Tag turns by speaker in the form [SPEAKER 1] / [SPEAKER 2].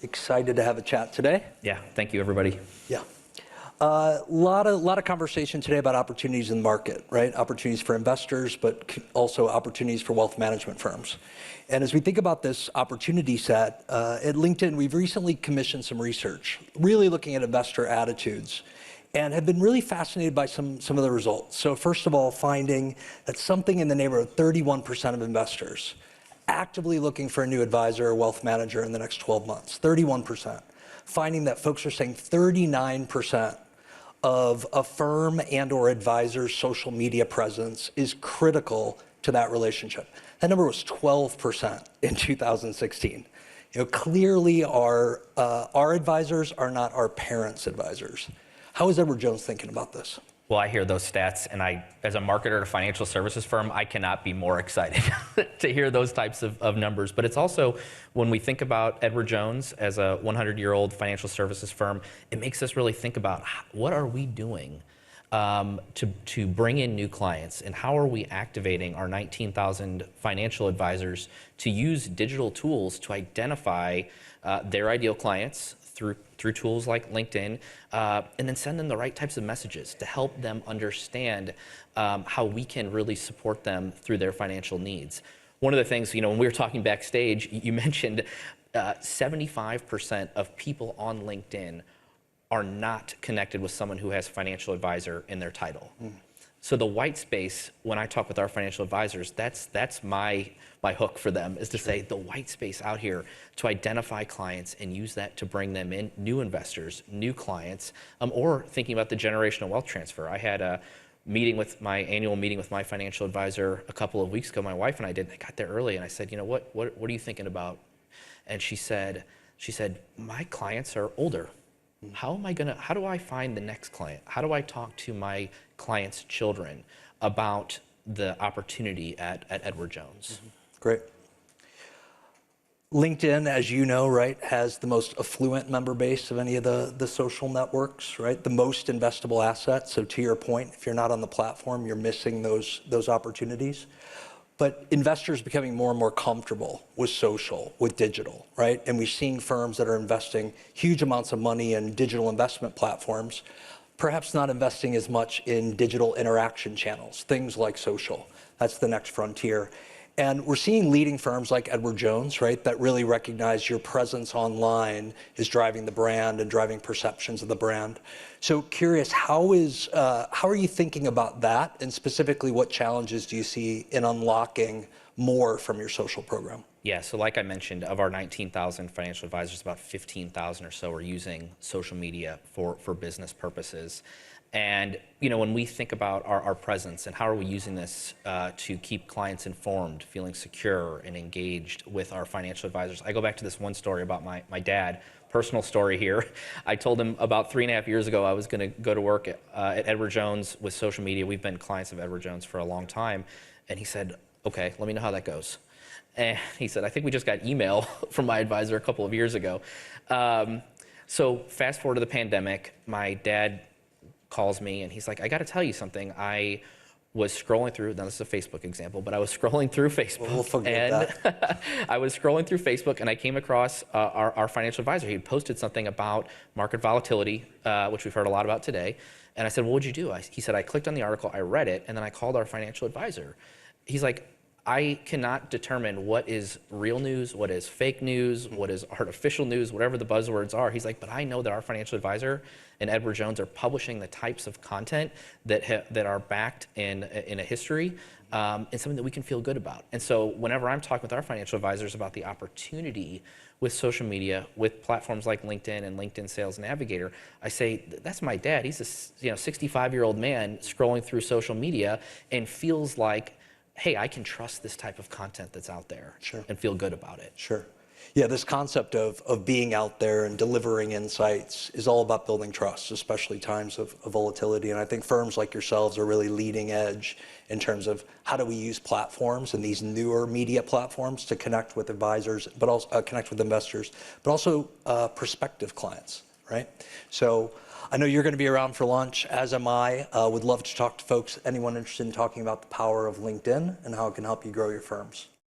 [SPEAKER 1] Excited to have a chat today.
[SPEAKER 2] Yeah, thank you, everybody.
[SPEAKER 1] Yeah. A lot of conversation today about opportunities in the market, right? Opportunities for investors, but also opportunities for wealth management firms. And as we think about this opportunity set, at LinkedIn, we've recently commissioned some research, really looking at investor attitudes, and have been really fascinated by some of the results. So first of all, finding that something in the neighborhood of 31% of investors actively looking for a new advisor or wealth manager in the next 12 months, 31%. Finding that folks are saying 39% of a firm and or advisor's social media presence is critical to that relationship. That number was 12% in 2016. Clearly our advisors are not our parents' advisors. How is Edward Jones thinking about this?
[SPEAKER 2] Well, I hear those stats, and as a marketer at a financial services firm, I cannot be more excited to hear those types of numbers. But it's also, when we think about Edward Jones as a 100-year-old financial services firm, it makes us really think about what are we doing to bring in new clients, and how are we activating our 19,000 financial advisors to use digital tools to identify their ideal clients through tools like LinkedIn, and then send them the right types of messages to help them understand how we can really support them through their financial needs. One of the things, when we were talking backstage, you mentioned 75% of people on LinkedIn are not connected with someone who has financial advisor in their title. So the white space, when I talk with our financial advisors, that's my hook for them, is to say the white space out here to identify clients and use that to bring them in, new investors, new clients, or thinking about the generational wealth transfer. I had a annual meeting with my financial advisor a couple of weeks ago. My wife and I did. I got there early and I said, what are you thinking about? And she said, my clients are older. How do I find the next client? How do I talk to my clients' children about the opportunity at Edward Jones?
[SPEAKER 1] Great. LinkedIn, as you know, right, has the most affluent member base of any of the social networks, right? The most investable assets. So to your point, if you're not on the platform, you're missing those opportunities. But investors becoming more and more comfortable with social, with digital, right? And we're seeing firms that are investing huge amounts of money in digital investment platforms, perhaps not investing as much in digital interaction channels, things like social. That's the next frontier. And we're seeing leading firms like Edward Jones, right, that really recognize your presence online is driving the brand and driving perceptions of the brand. So curious, how are you thinking about that? And specifically, what challenges do you see in unlocking more from your social program?
[SPEAKER 2] Yeah, so like I mentioned, of our 19,000 financial advisors, about 15,000 or so are using social media for business purposes. And when we think about our presence and how are we using this to keep clients informed, feeling secure and engaged with our financial advisors, I go back to this one story about my dad, personal story here. I told him about 3.5 years ago I was going to go to work at Edward Jones with social media. We've been clients of Edward Jones for a long time. And he said, okay, let me know how that goes. And he said, I think we just got email from my advisor a couple of years ago. So fast forward to the pandemic, my dad calls me and he's like, I got to tell you something. I was scrolling through, now this is a Facebook example, but I was scrolling through Facebook.
[SPEAKER 1] We'll forget that.
[SPEAKER 2] I was scrolling through Facebook and I came across our financial advisor. He had posted something about market volatility, which we've heard a lot about today. And I said, well, what'd you do? He said, I clicked on the article, I read it, and then I called our financial advisor. He's like, I cannot determine what is real news, what is fake news, what is artificial news, whatever the buzzwords are. He's like, but I know that our financial advisor and Edward Jones are publishing the types of content that are backed in a history and something that we can feel good about. And so whenever I'm talking with our financial advisors about the opportunity with social media, with platforms like LinkedIn and LinkedIn Sales Navigator, I say, that's my dad. He's a 65-year-old man scrolling through social media and feels like, hey, I can trust this type of content that's out there.
[SPEAKER 1] Sure.
[SPEAKER 2] And feel good about it.
[SPEAKER 1] Sure. Yeah, this concept of being out there and delivering insights is all about building trust, especially times of volatility. And I think firms like yourselves are really leading edge in terms of how do we use platforms and these newer media platforms to connect with advisors, but also connect with investors, but also prospective clients, right? So I know you're going to be around for lunch, as am I. Would love to talk to folks, anyone interested in talking about the power of LinkedIn and how it can help you grow your firms.